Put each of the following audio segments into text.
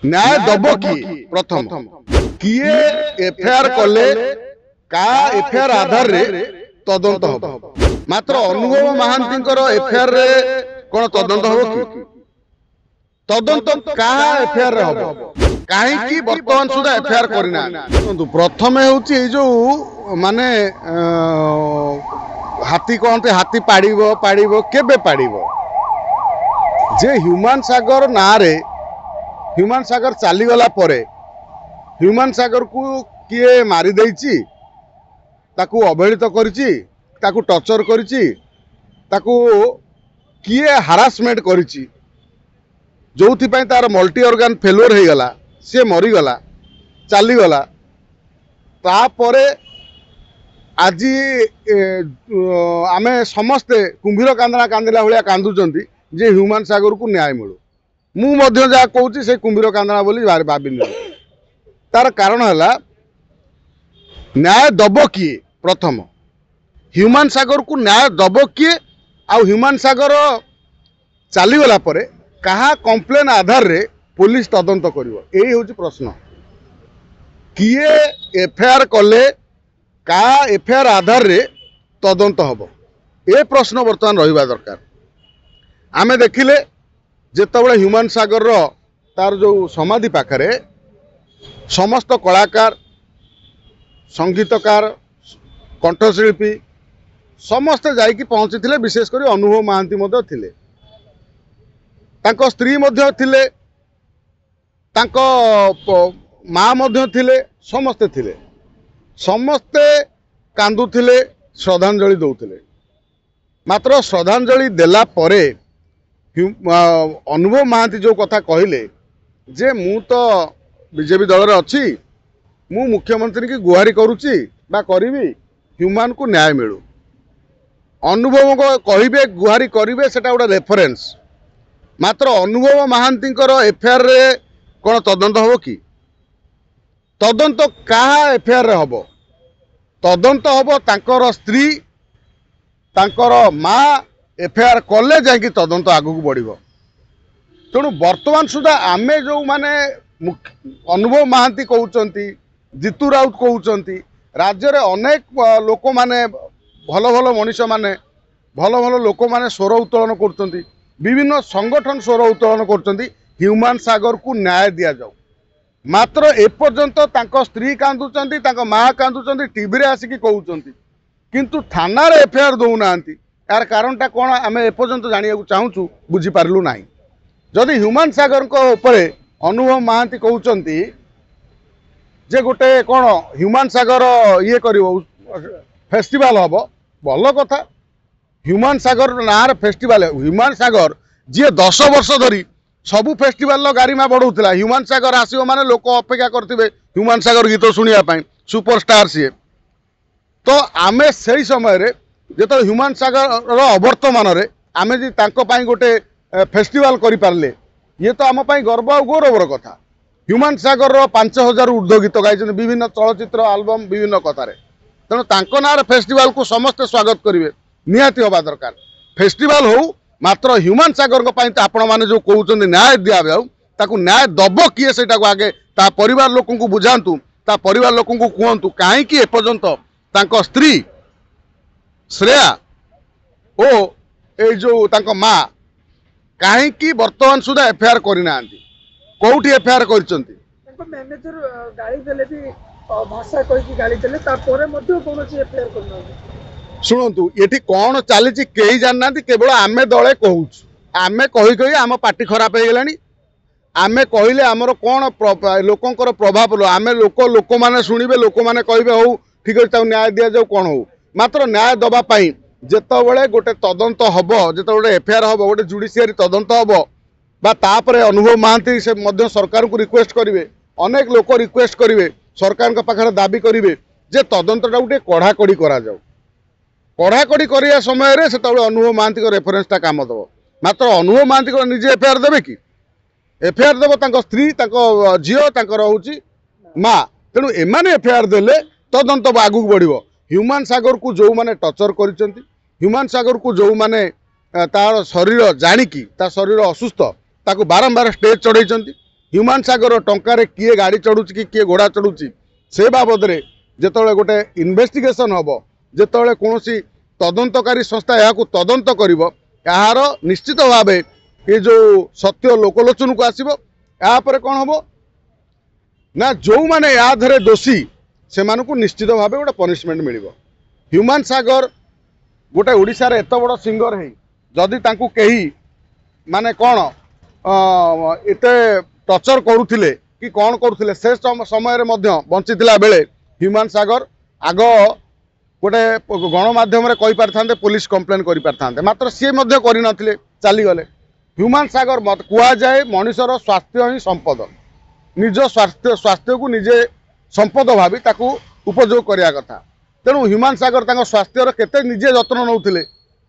न्याय दब किए प्रथम किए एफआईआर कले का एफआईआर आधार रे तदंत हम मात्र अनुभव महांती एफआईआर रे कौन तदंत हम कि तदंत का एफआईआर रे हम कहीं बर्तमान सुधा एफआईआर करना प्रथम हूँ जो माने हाथी कहते हाथी पाड़िबो पाड़िबो केबे पाड़िबो जे ह्यूमन सागर ना रे ह्यूमन सागर चलीगला ह्यूमन सागर को किए मारी देइछि ताकू अवहेलित करिछि ताकू टर्चर करिछि ताकू किए हारासमेंट करिछि जोथि पय तार मल्टी ऑर्गन फेलियर हो गला सी मरीगला चलीगला तापरे आज आमे समस्ते कुंभीर कांदना कांदिला भलिया कांदुचंती जे ह्यूमन सागर को न्याय मिलू मु मध्य जहाँ कहूँ से कुंभीर कांदना बोली भाविन तार कारण है न्याय दब किए प्रथम ह्यूमन सागर को न्याय दब किए आउ ह्यूमन सागर चलीगला कहा कंप्लेन आधार रे पुलिस तदंत करिवो एही होची प्रश्न किए एफआईआर कले का एफआईआर आधार रे तदंत हबो ए प्रश्न वर्तमान रहिबा दरकार आमे देखिले जेतबळे ह्यूमन सागर रो तार जो समाधि पाखरे समस्त कलाकार संगीतकार कंठशिल्पी समस्त जाइकी पहुंची विशेषकर अनुभव महांती मध्य थिले तांको स्त्री मध्य थिले तांको माँ मध्य थिले समस्ते कांदुथिले श्रद्धांजलि दौथिले मात्र श्रद्धांजलि देला परे अनुभव महांती जो कथा कहले जे मु तो बीजेपी दल रे अछि मु मुख्यमंत्री की गुहारी करूची बा करिवि ह्यूमन को न्याय मिलू अनुभव को कहिबे गुहारी करिवे सेटा गोटे रेफरेंस मात्र अनुभव महांती एफआईआर रे कौन तदंत हम कि तदंत कहा एफआईआर रे हम तदंत हम तांकर स्त्री तांकर माँ एफआईआर कले जाकि तदंत आगू बढ़िबो तेणु वर्तमान सुधा आमे जो माने अनुभव महांती कहउचंती जीतू राउत कहउचंती राज्य रे अनेक लोक माने भल भल मनीष माने भल भल लोक माने स्वर उत्तोलन करचंती विभिन्न संगठन स्वर उत्तोलन करचंती ह्यूमन सागर को न्याय दिया जाऊ मात्र एपर्यंत तांको स्त्री कांदुचंती तांको माँ कांदुचंती टीवी रे आसिकी कहउचंती किंतु थाना रे एफआईआर दउ नांती यार कारणटा कौन आम एपर्यंत जानिया चाहूँ बुझीपारू ना जदि ह्यूमन सागर उपरे अनुभव महांती कहते जे गोटे कौन ह्यूमन सागर ये कर फेस्टिवल हम भल कथा ह्यूमन सागर ना फेस्टिवल ह्यूमन सागर जी 10 वर्ष धरी सबू फेस्टिवल गारिमा बढ़ाऊला ह्यूमन सागर आसो माने लोक अपेक्षा करते ह्यूमन सागर गीत शुणा सुपरस्टार सी तो आमे से समय रे जो ह्यूमन सागर अवर्तमान आमे जी तांको पाई गोटे फेस्टिवल करि पारले ये तो आम गर्व और गौरवर कथा ह्यूमन सागर 5000 ऊर्ध्व गीत गाई विभिन्न चलचित्र आलबम विभिन्न कथार तेणु तांको ना फेस्टिवल को समस्ते स्वागत करेंगे निहाती हवा दरकार फेस्टिवल हो मात्र ह्यूमन सागर आपण मैंने जो कहते न्याय दिया जाऊ ताकू न्याय दब किए से आगे ता परिवार लोक बुझातु ता परिवार लोक कहतु कहीं एपर्यंत तांको स्त्री श्रेया ओ ए जो तांको माँ कहीं वर्तमान सुधा एफआईआर करना कौटी एफआईआर करचंती मैनेजर गाड़ी देले भी भाषा कहि गाड़ी देले तापर मध्ये कोनोसी एफआईआर करना शुणु ये कौन चली कई जानना केवल आमे दले कहूँ आमे कही कही आम पार्टी खराब हो गलानी आमे कहले आमर कौन लोकंकर प्रभाव लो आमे लोक मैंने शुणवे लोक मैंने कहे हो ठीक अच्छे न्याय दि जाऊ कौन हो मात्र न्याय दवापाई जितेबाला गोटे तदंत हम जो एफआईआर हम गोटे जुडिशियरी तदंत हम तापर अनुभव महांती से मध्य सरकार को रिक्वेस्ट करेंगे अनेक लोक रिक्वेस्ट करेंगे सरकार पाखे दाबी करेंगे जे तदंतटा गोटे कड़ाकड़ी करा जाऊ कड़ाकड़ी करने समय से अनुभव महांती रेफरेन्सटा काम दब मात्र अनुभव महांती निजे एफआईआर देवे कि एफआईआर देव स्त्री झील हूँ माँ तेणु एमाने एफआईआर देले तदंत आगू बढ़ो ह्यूमन सागर को जो माने टर्चर कर ह्यूमन सागर को जो माने तार शरीर जानिकी ता शरीर असुस्थ ताको बारंबार स्टेज चढ़ाई ह्यूमान सागर टंकार किए गाड़ी चढ़ुची कि किए घोड़ा चढ़ुची से बाबद में जिते गोटे इन्वेस्टिगेशन हम जिते कौन तदंतकारी संस्था यहाँ तदंत कर निश्चित भाव ये जो सत्य लोकलोचन को आसब यापर कौन हम ना जो मैंने या धरे दोषी से निश्चित भाव गोटे पनिशमेंट मिल ह्यूमान सागर गोटे ओडिशा रे एत बड़ सिंगर है जदि तांकू कही माने कौन एते टर्चर करुथिले कि कौन करुथिले से समय रे मध्य बंचितिला बेले ह्यूमान सागर आग गोटे गणमाध्यम रे कहि पारथांते पुलिस कंप्लेन करि पारथांते मात्र सी मध्य करि नथिले चली गले ह्यूमान सागर मत कुआ जाए मनुष्यर स्वास्थ्य ही संपद निज स्वास्थ्य को निजे संपद भावी ताकू उपयोग करिया कथा तेणु ह्यूमान सागर तांको स्वास्थ्यर केते निजे जत्न नौथिले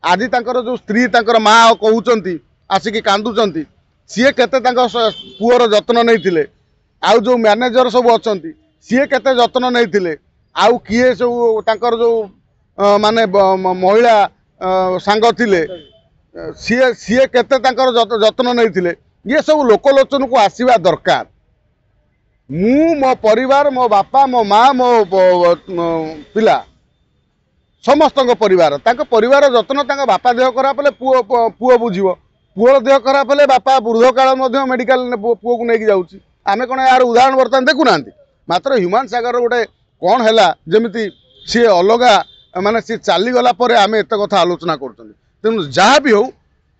आज तांकर जो स्त्री तांकर माँ कहउचंती आसिकी कांदुचंती सीए केते तांको पुअर जत्न नैथिले आउ जो मैनेजर सब अछंती सीए केते जत्न नैथिले आउ किए सब तांकर जो माने महिला सांग थिले सीए सीए केते तांकर जत्न नैथिले ये सब लोकलोचन को आसीबा दरकार मु मो परिवार मो बापा मो माँ मो पिला समस्त परिवार परिवार जत्न बापा देह खराब हेल्ले पुओ बुझीब पुओर देह खराब हेल्ले बापा वृद्ध काल मेडिकल पुओ को लेकिन जाऊँगी आम कौन यार उदाहरण बर्तमान देखुना मात्र ह्यूमान सागर गोटे कौन है जमी सी अलगा माने सी चलीगला आम एत कथा आलोचना कर तेणु जहाँ भी हो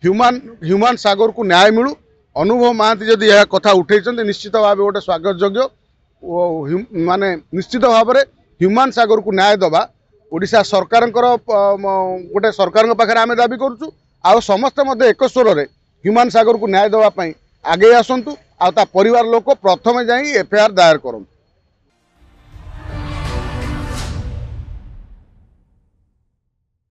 ह्यूमान सागर को न्याय मिलू अनुभव महांती जदि यह कथा उठे निश्चित भाव गोटे स्वागत योग्य माने निश्चित भाव में ह्यूमान सागर को न्याय दबा ओडिशा सरकार गोटे सरकार पाखे आम दाबी करुचु आ समस्ते मध्य एक स्वर में ह्यूमान सागर को न्याय देवाई आगे आसतु आ परिवार लोक प्रथम जाई एफआईआर दायर करूँ।